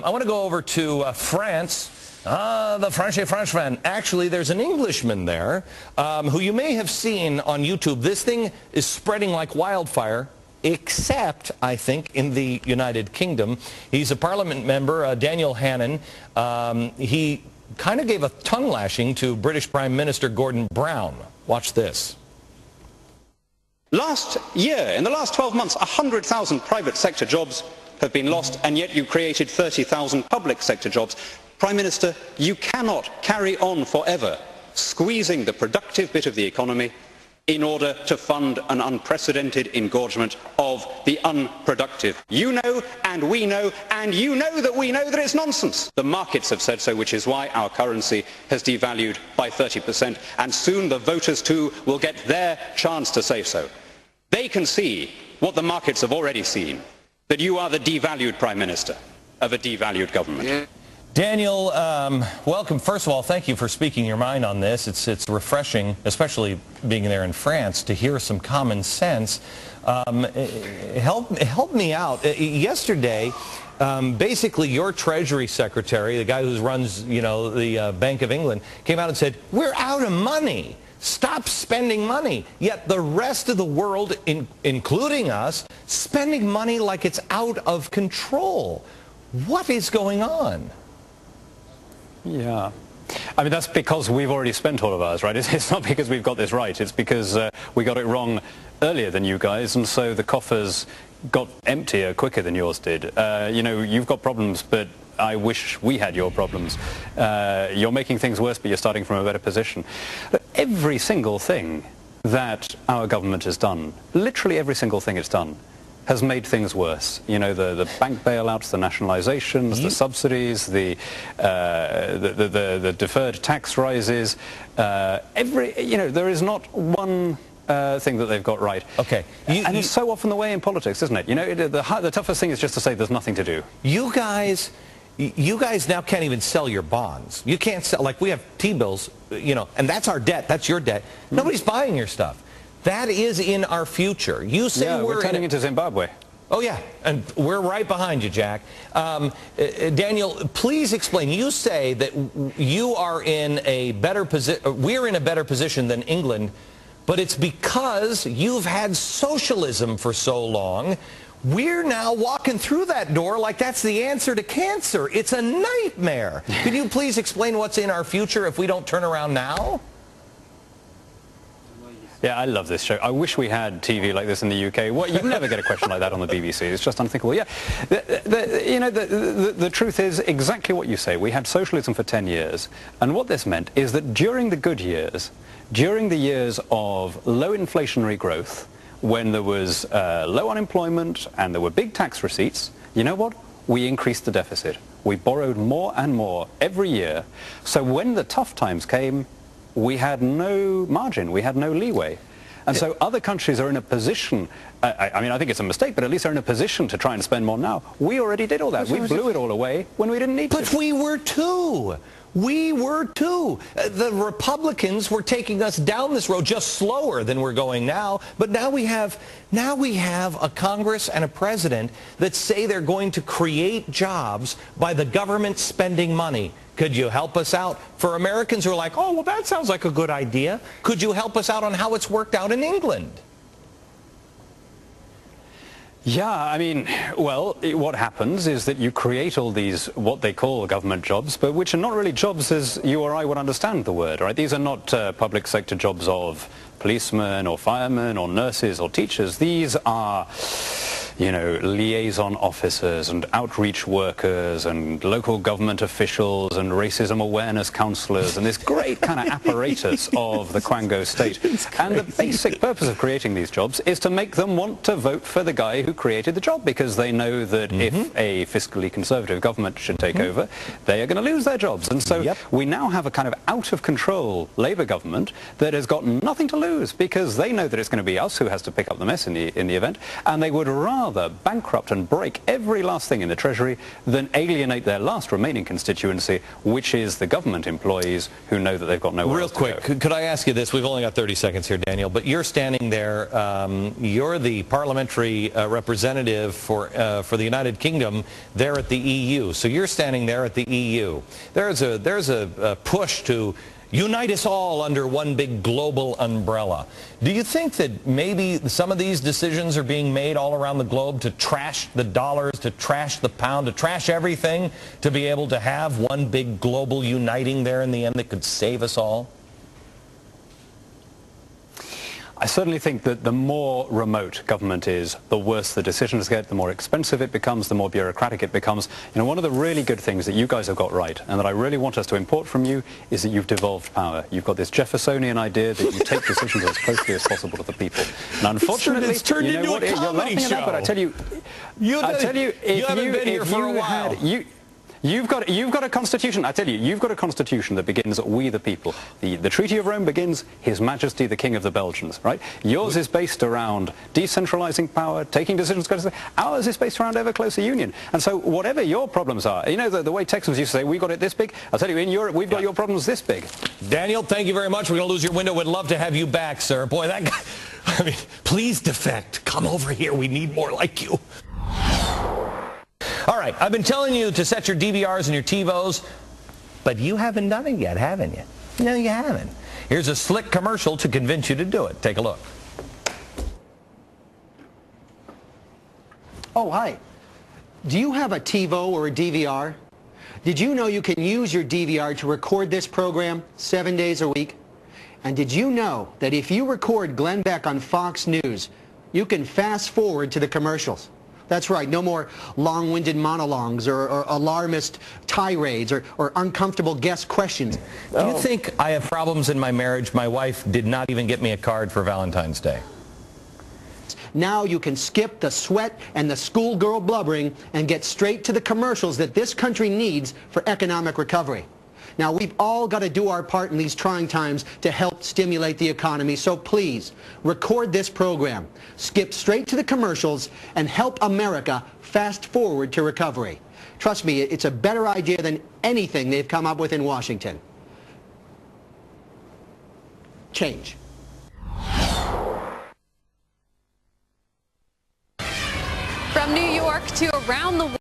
I want to go over to France. The Frenchman. Actually, there's an Englishman there who you may have seen on YouTube. This thing is spreading like wildfire, except, I think, in the United Kingdom. He's a parliament member, Daniel Hannan. He kind of gave a tongue lashing to British Prime Minister Gordon Brown. Watch this. Last year, in the last 12 months, 100,000 private sector jobs have been lost, and yet you created 30,000 public sector jobs. Prime Minister, you cannot carry on forever squeezing the productive bit of the economy in order to fund an unprecedented engorgement of the unproductive. You know, and we know, and you know that it's nonsense. The markets have said so, which is why our currency has devalued by 30%, and soon the voters too will get their chance to say so. They can see what the markets have already seen, that you are the devalued Prime Minister of a devalued government. Yeah. Daniel, welcome. First of all, thank you for speaking your mind on this. It's refreshing, especially being there in France, to hear some common sense. Help me out. Yesterday, basically your Treasury Secretary, the guy who runs, the Bank of England, came out and said, we're out of money. Stop spending money. Yet the rest of the world, including us, spending money like it's out of control. What is going on? Yeah. I mean, that's because we've already spent all of ours, right? It's not because we've got this right. It's because we got it wrong earlier than you guys, and so the coffers got emptier quicker than yours did. You've got problems, but I wish we had your problems. You're making things worse, but you're starting from a better position. Every single thing that our government has done, literally every single thing it's done, has made things worse. The bank bailouts, the nationalizations, the subsidies, the deferred tax rises. There is not one thing that they've got right. Okay. And it's so often the way in politics, isn't it? The toughest thing is just to say there's nothing to do. You guys now can't even sell your bonds. You can't sell, like we have T-bills, and that's our debt, that's your debt. Nobody's buying your stuff. That is in our future. You say we're turning into Zimbabwe. Oh, yeah, and we're right behind you, Jack. Daniel, please explain. You say that you are in a better position, we're in a better position than England, but it's because you've had socialism for so long. We're now walking through that door like that's the answer to cancer. It's a nightmare. Could you please explain what's in our future if we don't turn around now? Yeah, I love this show. I wish we had TV like this in the UK. You never get a question like that on the BBC. It's just unthinkable. Yeah, the truth is exactly what you say. We had socialism for 10 years. And what this meant is that during the good years, during the years of low inflationary growth, when there was low unemployment and there were big tax receipts, you know what? We increased the deficit. We borrowed more and more every year. So when the tough times came, we had no margin, we had no leeway. And so other countries are in a position, I think it's a mistake, but at least they're in a position to try and spend more now. We already did all that. We blew it all away when we didn't need to. But we were too. We were too. The Republicans were taking us down this road just slower than we're going now. But now we have a Congress and a president that say they're going to create jobs by the government spending money. Could you help us out? For Americans who are like, oh, well, that sounds like a good idea. Could you help us out on how it's worked out in England? Yeah, I mean, well, what happens is that you create all these, what they call government jobs, but which are not really jobs as you or I would understand the word, right? These are not public sector jobs of policemen or firemen or nurses or teachers. These are, liaison officers and outreach workers and local government officials and racism awareness counselors and this great kind of apparatus of the Quango state. And the basic purpose of creating these jobs is to make them want to vote for the guy who created the job, because they know that if a fiscally conservative government should take over, they are going to lose their jobs. And so we now have a kind of out-of-control Labour government that has got nothing to lose, because they know that it's going to be us who has to pick up the mess in the event, and they would rather rather bankrupt and break every last thing in the Treasury than alienate their last remaining constituency, which is the government employees who know that they've got nowhere else to go. Real quick, could I ask you this? We've only got 30 seconds here, Daniel, but you're standing there, you're the parliamentary representative for the United Kingdom there at the EU. So you're standing there at the EU. There's a push to unite us all under one big global umbrella. Do you think that maybe some of these decisions are being made all around the globe to trash the dollars, to trash the pound, to trash everything, to be able to have one big global uniting there in the end that could save us all? I certainly think that the more remote government is, the worse the decisions get, the more expensive it becomes, the more bureaucratic it becomes. You know, one of the really good things that you guys have got right, and that I really want us to import from you, is that you've devolved power. You've got this Jeffersonian idea that you take decisions as closely as possible to the people. And unfortunately, it's turned into a comedy show. But I tell you, you haven't been here for a while. You've got a constitution, I tell you, you've got a constitution that begins we the people. The Treaty of Rome begins His Majesty the King of the Belgians, right? Yours is based around decentralizing power, taking decisions. Ours is based around ever closer union. And so whatever your problems are, you know, the way Texans used to say, we got it this big, I'll tell you, in Europe, we've got your problems this big. Daniel, thank you very much. We're going to lose your window. Would love to have you back, sir. Boy, that guy, I mean, please defect. Come over here. We need more like you. All right, I've been telling you to set your DVRs and your TiVos, but you haven't done it yet, haven't you? No, you haven't. Here's a slick commercial to convince you to do it. Take a look. Oh, hi. Do you have a TiVo or a DVR? Did you know you can use your DVR to record this program 7 days a week? And did you know that if you record Glenn Beck on Fox News, you can fast forward to the commercials? That's right, no more long-winded monologues or alarmist tirades or uncomfortable guest questions. Do you think I have problems in my marriage? My wife did not even get me a card for Valentine's Day. Now you can skip the sweat and the schoolgirl blubbering and get straight to the commercials that this country needs for economic recovery. Now, we've all got to do our part in these trying times to help stimulate the economy, so please, record this program, skip straight to the commercials, and help America fast forward to recovery. Trust me, it's a better idea than anything they've come up with in Washington. Change. From New York to around the world.